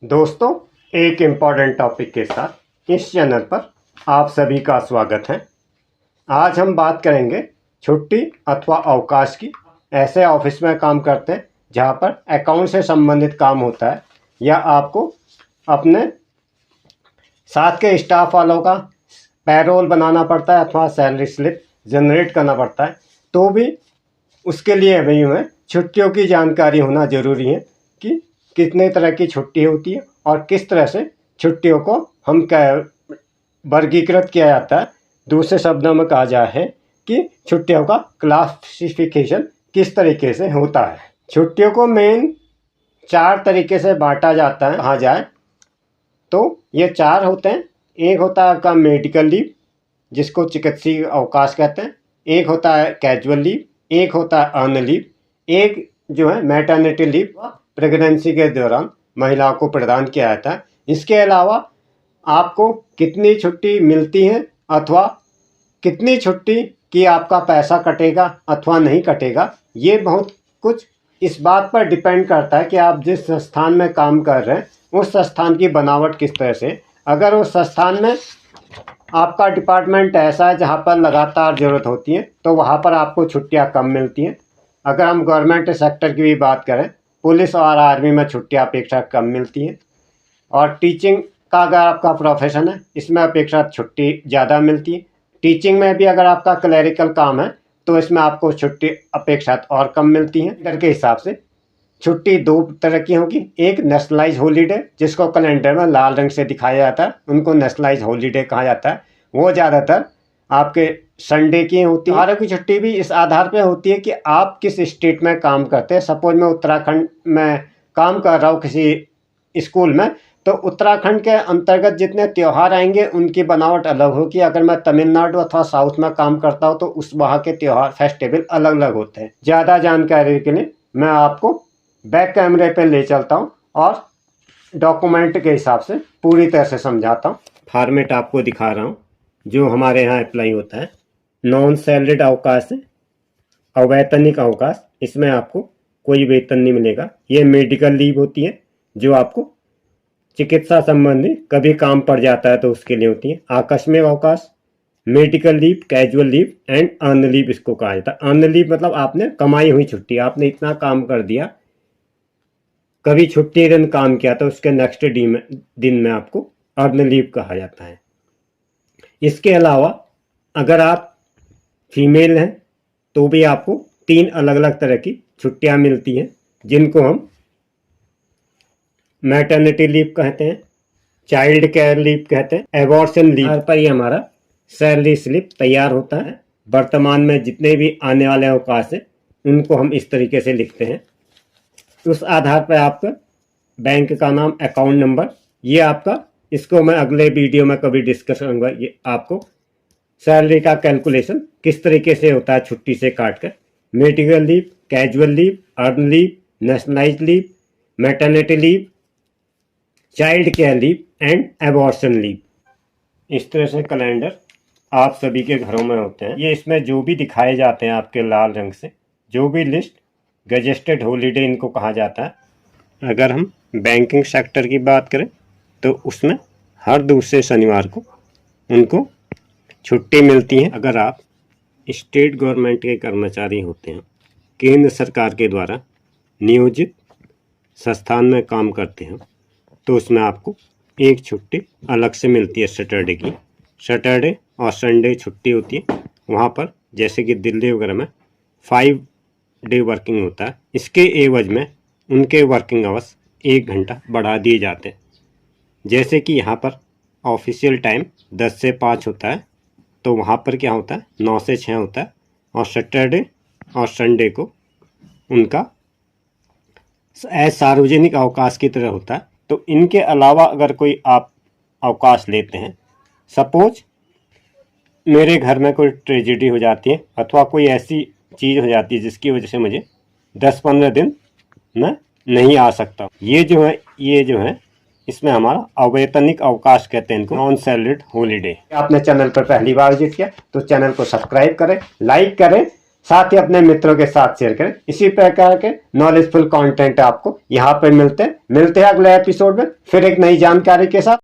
दोस्तों, एक important topic के साथ इस चैनल पर आप सभी का स्वागत है। आज हम बात करेंगे छुट्टी अथवा अवकाश की। ऐसे ऑफिस में काम करते हैं जहां पर अकाउंट से संबंधित काम होता है या आपको अपने साथ के स्टाफ वालों का पैरोल बनाना पड़ता है अथवा सैलरी स्लिप जनरेट करना पड़ता है, तो भी उसके लिए भी हमें छुट्टियों की जानकारी होना ज़रूरी है कि कितने तरह की छुट्टी होती है और किस तरह से छुट्टियों को हम वर्गीकृत किया जाता है। दूसरे शब्दों में कहा जाए है कि छुट्टियों का क्लासिफिकेशन किस तरीके से होता है। छुट्टियों को मेन 4 तरीके से बांटा जाता है। कहा जाए तो ये 4 होते हैं। एक होता है आपका मेडिकल लीव, जिसको चिकित्सीय अवकाश कहते हैं। एक होता है कैजुअल लीव, एक होता है अर्न लीव, एक जो है मैटरनिटी लीव प्रेगनेंसी के दौरान महिलाओं को प्रदान किया जाता है। इसके अलावा आपको कितनी छुट्टी मिलती है अथवा कितनी छुट्टी की आपका पैसा कटेगा अथवा नहीं कटेगा, ये बहुत कुछ इस बात पर डिपेंड करता है कि आप जिस संस्थान में काम कर रहे हैं उस संस्थान की बनावट किस तरह से। अगर उस संस्थान में आपका डिपार्टमेंट ऐसा है जहाँ पर लगातार ज़रूरत होती है तो वहाँ पर आपको छुट्टियाँ कम मिलती हैं। अगर हम गवर्नमेंट सेक्टर की भी बात करें, पुलिस और आर्मी में छुट्टियाँ अपेक्षा कम मिलती हैं। और टीचिंग का अगर आपका प्रोफेशन है, इसमें अपेक्षा छुट्टी ज़्यादा मिलती है। टीचिंग में भी अगर आपका क्लरिकल काम है तो इसमें आपको छुट्टी अपेक्षा और कम मिलती हैं। कैलेंडर के हिसाब से छुट्टी 2 तरह की होगी। एक नेशनलाइज हॉलीडे, जिसको कैलेंडर में लाल रंग से दिखाया जाता है, उनको नेशनलाइज हॉलीडे कहा जाता है। वो ज़्यादातर आपके संडे की होती है। त्योहारों की छुट्टी भी इस आधार पे होती है कि आप किस स्टेट में काम करते हैं। सपोज मैं उत्तराखंड में काम कर रहा हूँ किसी स्कूल में, तो उत्तराखंड के अंतर्गत जितने त्यौहार आएंगे उनकी बनावट अलग होगी। अगर मैं तमिलनाडु अथवा साउथ में काम करता हूँ तो उस वहाँ के त्यौहार फेस्टिवल अलग अलग होते हैं। ज़्यादा जानकारी के लिए मैं आपको बैक कैमरे पे ले चलता हूँ और डॉक्यूमेंट के हिसाब से पूरी तरह से समझाता हूँ। फॉर्मेट आपको दिखा रहा हूँ जो हमारे यहाँ अप्लाई होता है। नॉन सैलरीड अवकाश है, अवैतनिक अवकाश, इसमें आपको कोई वेतन नहीं मिलेगा। ये मेडिकल लीव होती है जो आपको चिकित्सा संबंधी कभी काम पड़ जाता है तो उसके लिए होती है। आकस्मिक अवकाश, medical leave, casual leave and earn leave इसको कहा जाता है। अर्न लीव मतलब आपने कमाई हुई छुट्टी, आपने इतना काम कर दिया, कभी छुट्टी दिन काम किया तो उसके नेक्स्ट दिन में आपको अर्न लीव कहा जाता है। इसके अलावा अगर आप फीमेल हैं तो भी आपको 3 अलग अलग तरह की छुट्टियां मिलती हैं, जिनको हम मैटरनिटी लीव कहते हैं, चाइल्ड केयर लीव कहते हैं, एबॉर्शन लीव पर ही हमारा सैलरी स्लिप तैयार होता है। वर्तमान में जितने भी आने वाले अवकाश हैं उनको हम इस तरीके से लिखते हैं। उस आधार पर आपका बैंक का नाम, अकाउंट नंबर, ये आपका, इसको मैं अगले वीडियो में कभी डिस्कस करूँगा। ये आपको सैलरी का कैलकुलेशन किस तरीके से होता है छुट्टी से काट कर। Medical leave, casual leave, earn leave, nationalise leave, maternity leave, child care leave and abortion leave. इस तरह से कैलेंडर आप सभी के घरों में होते हैं। ये इसमें जो भी दिखाए जाते हैं आपके लाल रंग से, जो भी लिस्ट, गजेस्टेड हॉलीडे इनको कहा जाता है। अगर हम बैंकिंग सेक्टर की बात करें तो उसमें हर दूसरे शनिवार को उनको छुट्टी मिलती है। अगर आप स्टेट गवर्नमेंट के कर्मचारी होते हैं, केंद्र सरकार के द्वारा नियोजित संस्थान में काम करते हैं, तो उसमें आपको एक छुट्टी अलग से मिलती है सैटरडे की। सैटरडे और संडे छुट्टी होती है। वहाँ पर जैसे कि दिल्ली वगैरह में 5 डे वर्किंग होता है। इसके एवज में उनके वर्किंग आवर्स 1 घंटा बढ़ा दिए जाते हैं। जैसे कि यहाँ पर ऑफिशियल टाइम 10 से 5 होता है, तो वहाँ पर क्या होता है 9 से 6 होता है। और सैटरडे और संडे को उनका सार्वजनिक अवकाश की तरह होता है। तो इनके अलावा अगर कोई आप अवकाश लेते हैं, सपोज मेरे घर में कोई ट्रेजेडी हो जाती है अथवा कोई ऐसी चीज़ हो जाती है जिसकी वजह से मुझे 10-15 दिन मैं नहीं आ सकता, ये जो है इसमें हमारा अवैतनिक अवकाश कहते हैं इनको, नॉन सैलरीड हॉलीडे। आपने चैनल पर पहली बार विजिट किया तो चैनल को सब्सक्राइब करें, लाइक करें, साथ ही अपने मित्रों के साथ शेयर करें। इसी प्रकार के नॉलेजफुल कंटेंट आपको यहाँ पर मिलते हैं अगले एपिसोड में फिर एक नई जानकारी के साथ।